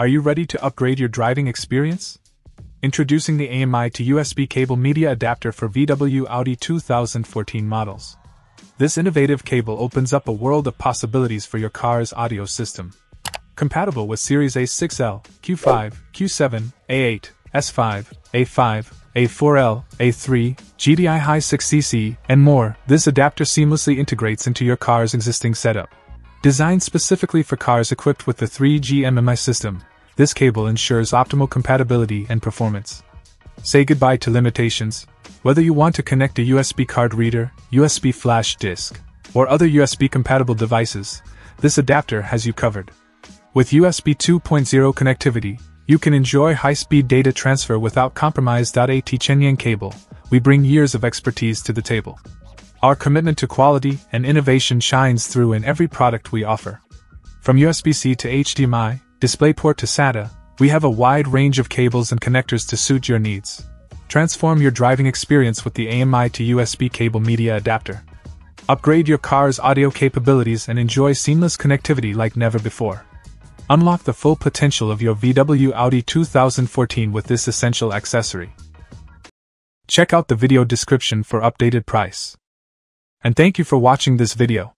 Are you ready to upgrade your driving experience? Introducing the AMI to USB cable media adapter for VW Audi 2014 models. This innovative cable opens up a world of possibilities for your car's audio system. Compatible with Series A6L, Q5, Q7, A8, S5, A5, A4L, A3, GDI High 6cc, and more, this adapter seamlessly integrates into your car's existing setup. Designed specifically for cars equipped with the 3G MMI system, this cable ensures optimal compatibility and performance. Say goodbye to limitations. Whether you want to connect a USB card reader, USB flash disk, or other USB-compatible devices, this adapter has you covered. With USB 2.0 connectivity, you can enjoy high-speed data transfer without compromise. At Chenyang Cable, we bring years of expertise to the table. Our commitment to quality and innovation shines through in every product we offer. From USB-C to HDMI, DisplayPort to SATA, we have a wide range of cables and connectors to suit your needs. Transform your driving experience with the AMI to USB cable media adapter. Upgrade your car's audio capabilities and enjoy seamless connectivity like never before. Unlock the full potential of your VW Audi 2014 with this essential accessory. Check out the video description for updated price. And thank you for watching this video.